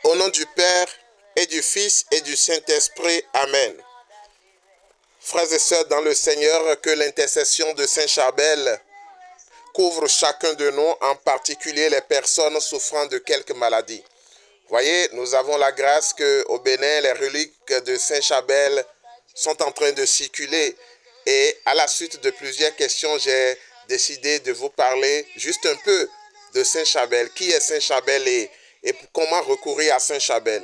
Au nom du Père et du Fils et du Saint-Esprit. Amen. Frères et sœurs dans le Seigneur, que l'intercession de Saint Charbel couvre chacun de nous, en particulier les personnes souffrant de quelque maladie. Voyez, nous avons la grâce qu'au Bénin, les reliques de Saint Charbel sont en train de circuler. Et à la suite de plusieurs questions, j'ai décidé de vous parler juste un peu de Saint Charbel. Qui est Saint Charbel et comment recourir à Saint Charbel?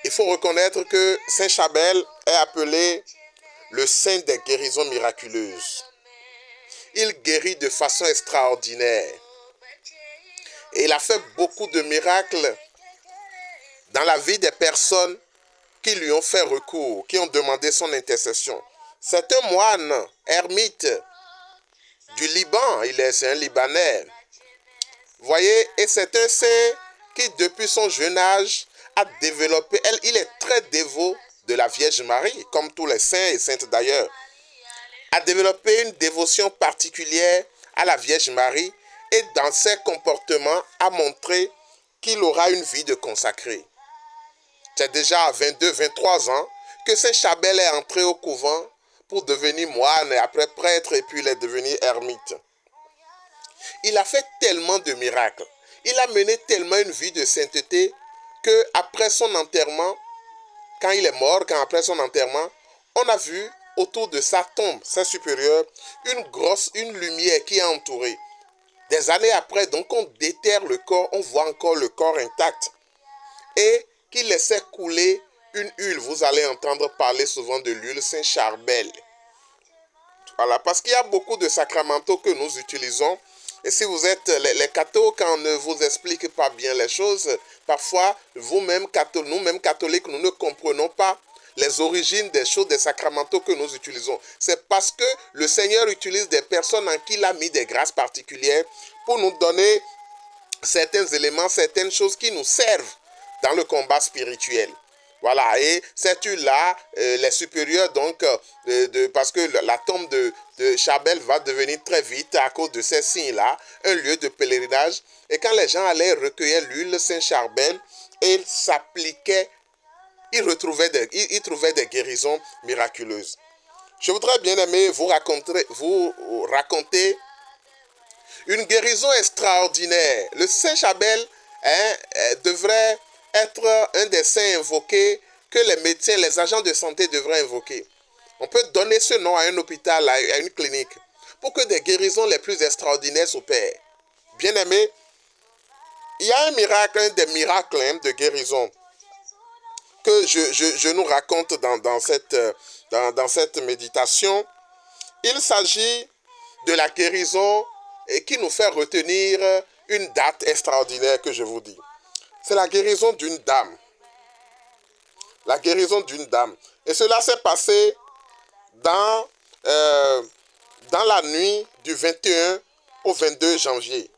Il faut reconnaître que Saint Charbel est appelé le saint des guérisons miraculeuses. Il guérit de façon extraordinaire. Et il a fait beaucoup de miracles dans la vie des personnes qui lui ont fait recours, qui ont demandé son intercession. C'est un moine, ermite du Liban, c'est un Libanais. Voyez, et c'est un saint qui, depuis son jeune âge, a développé, il est très dévot de la Vierge Marie, comme tous les saints et saintes d'ailleurs, a développé une dévotion particulière à la Vierge Marie et dans ses comportements a montré qu'il aura une vie de consacré. C'est déjà à 22-23 ans que Saint Charbel est entré au couvent pour devenir moine et après prêtre et puis il est devenu ermite. Il a fait tellement de miracles, il a mené tellement une vie de sainteté que après son enterrement, quand il est mort, après son enterrement, on a vu autour de sa tombe, sa supérieure, une lumière qui a entouré. Des années après, donc on déterre le corps, on voit encore le corps intact. Et qu'il laissait couler une huile. Vous allez entendre parler souvent de l'huile Saint Charbel. Voilà, parce qu'il y a beaucoup de sacramentaux que nous utilisons. Et si vous êtes les cathos, quand on ne vous explique pas bien les choses, parfois, nous-mêmes catholiques, nous ne comprenons pas les origines des choses, des sacramentaux que nous utilisons. C'est parce que le Seigneur utilise des personnes en qui il a mis des grâces particulières pour nous donner certains éléments, certaines choses qui nous servent dans le combat spirituel. Voilà, et cette huile-là, les supérieurs, donc, parce que la tombe de Charbel va devenir très vite, à cause de ces signes-là, un lieu de pèlerinage. Et quand les gens allaient recueillir l'huile Saint Charbel, ils s'appliquaient, ils trouvaient des guérisons miraculeuses. Je voudrais bien aimer vous raconter une guérison extraordinaire. Le Saint Charbel devrait être un des saints invoqués que les médecins, les agents de santé devraient invoquer. On peut donner ce nom à un hôpital, à une clinique, pour que des guérisons les plus extraordinaires s'opèrent. Bien aimé, il y a un miracle, un des miracles de guérison que je nous raconte dans cette méditation. Il s'agit de la guérison qui nous fait retenir une date extraordinaire que je vous dis. C'est la guérison d'une dame. La guérison d'une dame. Et cela s'est passé dans la nuit du 21 au 22 janvier.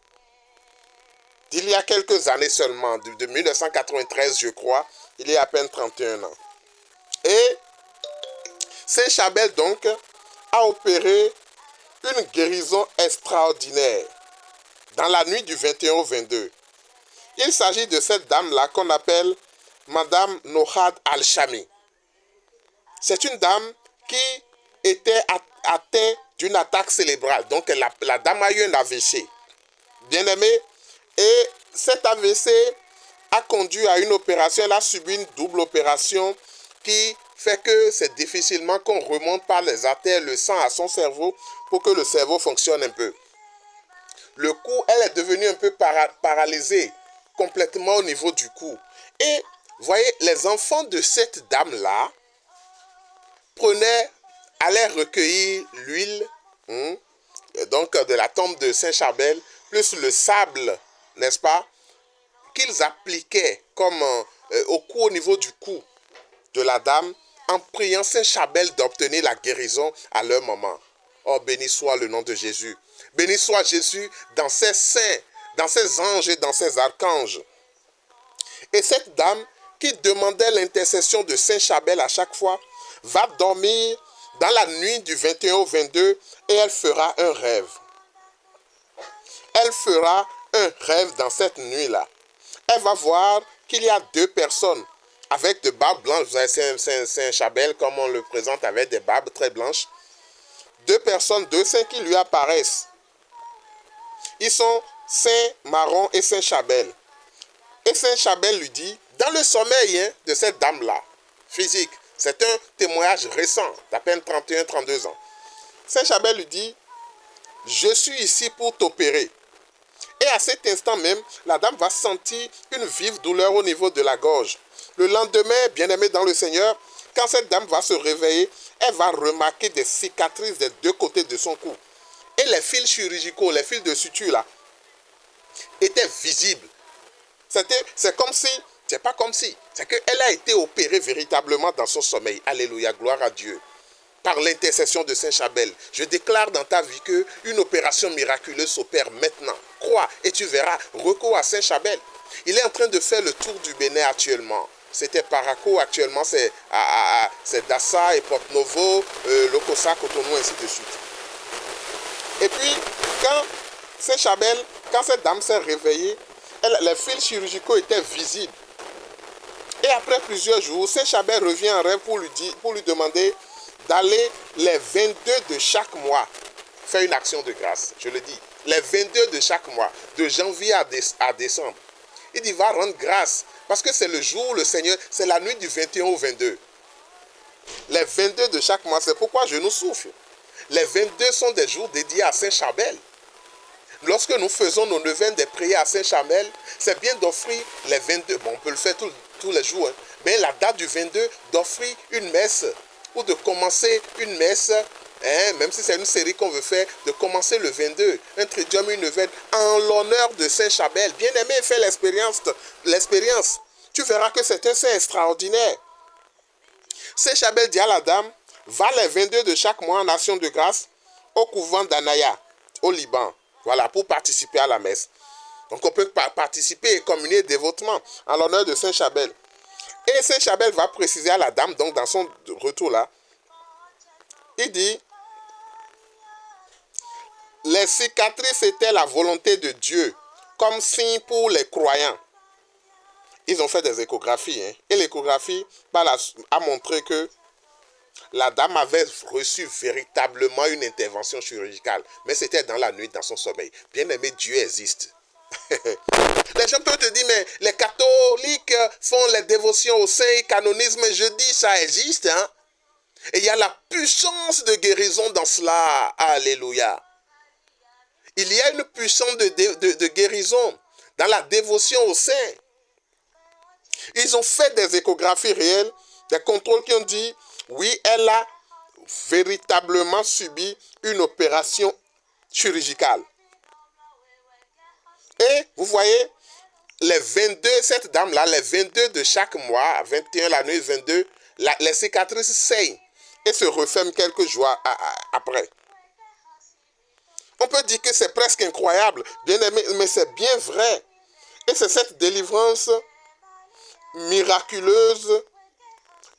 D'il y a quelques années seulement, de 1993 je crois, il y a à peine 31 ans. Et Saint Charbel donc a opéré une guérison extraordinaire dans la nuit du 21 au 22. Il s'agit de cette dame-là qu'on appelle Madame Nohad Al-Shami. C'est une dame qui était atteinte d'une attaque cérébrale. Donc la dame a eu un AVC. Bien aimé. Et cet AVC a conduit à une opération. Elle a subi une double opération qui fait que c'est difficilement qu'on remonte par les artères le sang à son cerveau pour que le cerveau fonctionne un peu. Le cou, elle est devenue un peu paralysée complètement au niveau du cou. Et voyez, les enfants de cette dame-là allaient recueillir l'huile donc de la tombe de Saint Charbel, plus le sable, n'est-ce pas, qu'ils appliquaient comme au niveau du cou de la dame, en priant Saint Charbel d'obtenir la guérison à leur moment. Oh, béni soit le nom de Jésus. Béni soit Jésus dans ses saints, dans ses anges et dans ses archanges. Et cette dame qui demandait l'intercession de Saint Charbel à chaque fois, va dormir dans la nuit du 21 au 22 et elle fera un rêve. Elle fera un rêve dans cette nuit-là. elle va voir qu'il y a deux personnes avec de barbes blanches. C'est un Chabel comme on le présente avec des barbes très blanches. Deux personnes, deux saints qui lui apparaissent. Ils sont Saint Maron et Saint Chabel. Et Saint Chabel lui dit, dans le sommeil de cette dame-là, physique, c'est un témoignage récent, d'à peine 31-32 ans. Saint Chabel lui dit, je suis ici pour t'opérer. Et à cet instant même, la dame va sentir une vive douleur au niveau de la gorge. Le lendemain, bien-aimé dans le Seigneur, quand cette dame va se réveiller, elle va remarquer des cicatrices des deux côtés de son cou. Et les fils chirurgicaux, les fils de suture là, étaient visibles. C'est comme si, c'est pas comme si, c'est qu'elle a été opérée véritablement dans son sommeil. Alléluia, gloire à Dieu. Par l'intercession de Saint Chabel, je déclare dans ta vie qu'une opération miraculeuse s'opère maintenant. Crois et tu verras, recours à Saint Chabel. Il est en train de faire le tour du Bénin actuellement. C'était Paraco, actuellement c'est Dassa et Porto-Novo, Lokossa, Cotonou, ainsi de suite. Et puis, quand Saint Chabel, quand cette dame s'est réveillée, les fils chirurgicaux étaient visibles. Et après plusieurs jours, Saint Chabel revient en rêve pour lui demander d'aller les 22 de chaque mois faire une action de grâce. Je le dis, les 22 de chaque mois, de janvier à décembre. Il dit, va rendre grâce, parce que c'est le jour, le Seigneur, c'est la nuit du 21 au 22. Les 22 de chaque mois, c'est pourquoi je nous souffle. Les 22 sont des jours dédiés à Saint Chabel. Lorsque nous faisons nos neuvaines des prières à Saint Chabel, c'est bien d'offrir les 22, bon, on peut le faire tous les jours, hein, mais la date du 22, d'offrir une messe, ou de commencer une messe, hein, même si c'est une série qu'on veut faire, de commencer le 22, un tridium, une neuvaine, en l'honneur de Saint Chabel. Bien aimé, fais l'expérience. Tu verras que c'est un saint extraordinaire. Saint Chabel dit à la dame, va les 22 de chaque mois en action de grâce au couvent d'Anaya, au Liban. Voilà, pour participer à la messe. Donc on peut participer et communier dévotement en l'honneur de Saint Chabel. Et Saint Chabel va préciser à la dame, donc dans son retour là, il dit, les cicatrices étaient la volonté de Dieu, comme signe pour les croyants. Ils ont fait des échographies, hein, et l'échographie a montré que la dame avait reçu véritablement une intervention chirurgicale, mais c'était dans la nuit, dans son sommeil. Bien aimé, Dieu existe. Les gens peuvent te dire, mais les catholiques font les dévotions au saint canonisme. Je dis, ça existe. Hein? Et il y a la puissance de guérison dans cela. Alléluia. Il y a une puissance de guérison dans la dévotion au saint. Ils ont fait des échographies réelles, des contrôles qui ont dit, oui, elle a véritablement subi une opération chirurgicale. Et vous voyez, les 22, cette dame-là, les 22 de chaque mois, 21 la nuit, 22, les cicatrices saignent et se referment quelques jours après. On peut dire que c'est presque incroyable, bien aimé, mais c'est bien vrai. Et c'est cette délivrance miraculeuse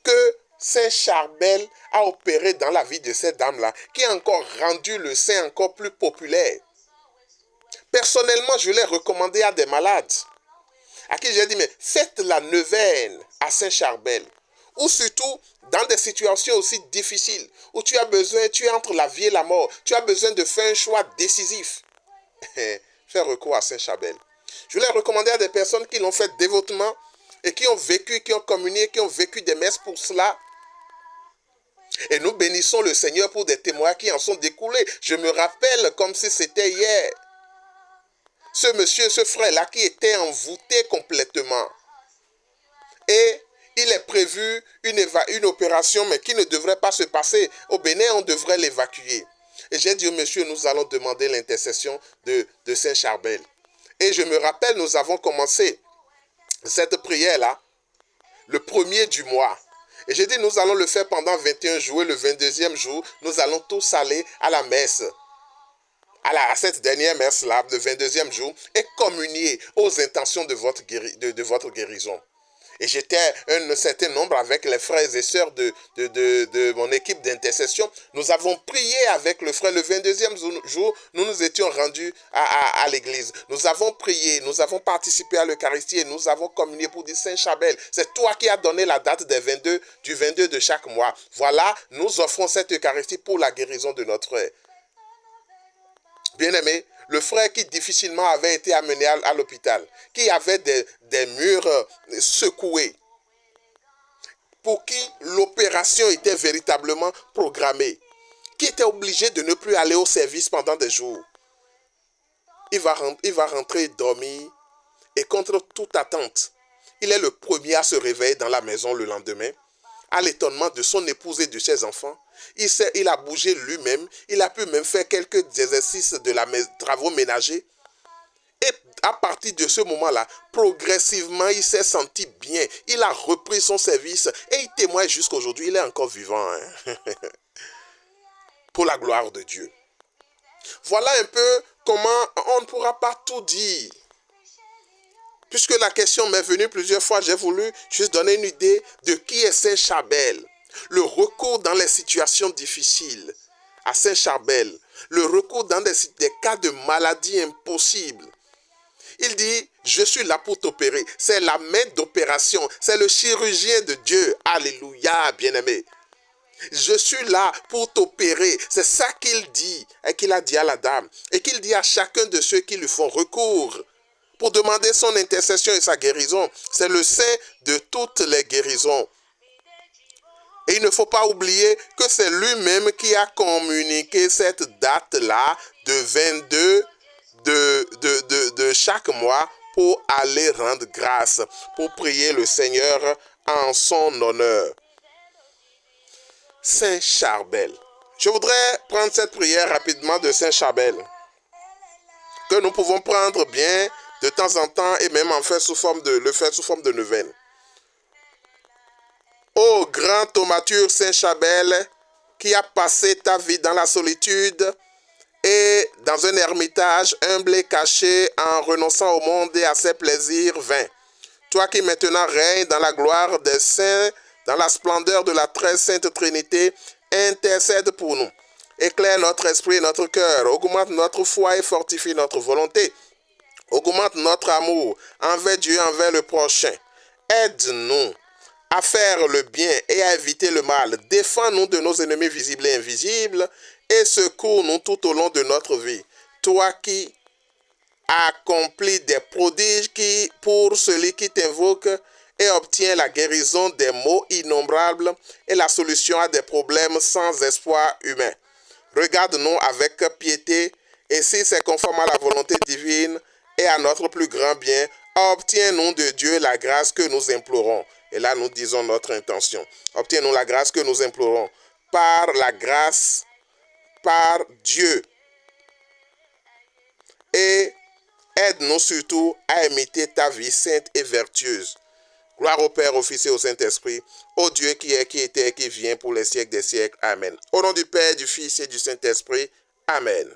que Saint Chabel a opéré dans la vie de cette dame-là, qui a encore rendu le saint encore plus populaire. Personnellement, je l'ai recommandé à des malades, à qui j'ai dit, mais faites la neuvaine à Saint Chabel, ou surtout dans des situations aussi difficiles, où tu es entre la vie et la mort, tu as besoin de faire un choix décisif. Fais recours à Saint Chabel. Je l'ai recommandé à des personnes qui l'ont fait dévotement, et qui ont vécu, qui ont communié, qui ont vécu des messes pour cela. Et nous bénissons le Seigneur pour des témoignages qui en sont découlés. Je me rappelle comme si c'était hier. Ce monsieur, ce frère-là qui était envoûté complètement. Et il est prévu une opération, mais qui ne devrait pas se passer. Au Bénin, on devrait l'évacuer. Et j'ai dit au monsieur, nous allons demander l'intercession de Saint Chabel. Et je me rappelle, nous avons commencé cette prière-là, le 1er du mois. Et j'ai dit, nous allons le faire pendant 21 jours. Et le 22e jour, nous allons tous aller à la messe. À cette dernière messe-là, le 22e jour, et communier aux intentions de votre guérison. Et j'étais un certain nombre avec les frères et sœurs de mon équipe d'intercession. Nous avons prié avec le frère le 22e jour. Nous nous étions rendus à l'église. Nous avons prié, nous avons participé à l'Eucharistie et nous avons communié pour dire Saint Chabel. C'est toi qui as donné la date du 22 de chaque mois. Voilà, nous offrons cette Eucharistie pour la guérison de notre frère. Bien-aimé, le frère qui difficilement avait été amené à l'hôpital, qui avait des murs secoués, pour qui l'opération était véritablement programmée, qui était obligé de ne plus aller au service pendant des jours. Il va rentrer dormir et contre toute attente, il est le premier à se réveiller dans la maison le lendemain, à l'étonnement de son épouse et de ses enfants. Il a bougé lui-même, il a pu même faire quelques exercices de travaux ménagers. Et à partir de ce moment-là, progressivement, il s'est senti bien. Il a repris son service et il témoigne jusqu'aujourd'hui. Il est encore vivant. Hein? Pour la gloire de Dieu. Voilà un peu comment on ne pourra pas tout dire. Puisque la question m'est venue plusieurs fois, j'ai voulu juste donner une idée de qui est Saint Chabel. Le recours dans les situations difficiles à Saint Chabel. Le recours dans des cas de maladie impossibles. Il dit, je suis là pour t'opérer. C'est la main d'opération. C'est le chirurgien de Dieu. Alléluia, bien-aimé. Je suis là pour t'opérer. C'est ça qu'il dit et qu'il a dit à la dame. Et qu'il dit à chacun de ceux qui lui font recours pour demander son intercession et sa guérison. C'est le saint de toutes les guérisons. Et il ne faut pas oublier que c'est lui-même qui a communiqué cette date-là de 22 de chaque mois pour aller rendre grâce, pour prier le Seigneur en son honneur. Saint Charbel. Je voudrais prendre cette prière rapidement de Saint Charbel, que nous pouvons prendre bien de temps en temps et même le faire sous forme de neuvaine. Ô grand thaumaturge Saint Chabel, qui a passé ta vie dans la solitude et dans un ermitage humble et caché en renonçant au monde et à ses plaisirs vains. Toi qui maintenant règnes dans la gloire des saints, dans la splendeur de la très sainte Trinité, intercède pour nous. Éclaire notre esprit et notre cœur, augmente notre foi et fortifie notre volonté. Augmente notre amour envers Dieu, envers le prochain. Aide-nous à faire le bien et à éviter le mal. Défends-nous de nos ennemis visibles et invisibles et secours-nous tout au long de notre vie. Toi qui accomplis des prodiges pour celui qui t'invoque et obtient la guérison des maux innombrables et la solution à des problèmes sans espoir humain. Regarde-nous avec piété et si c'est conforme à la volonté divine et à notre plus grand bien, obtiens-nous de Dieu la grâce que nous implorons. Et là, nous disons notre intention. Obtiens-nous la grâce que nous implorons. Par la grâce, par Dieu. Et aide-nous surtout à imiter ta vie sainte et vertueuse. Gloire au Père, au Fils et au Saint-Esprit, au Dieu qui est, qui était et qui vient pour les siècles des siècles. Amen. Au nom du Père, du Fils et du Saint-Esprit. Amen.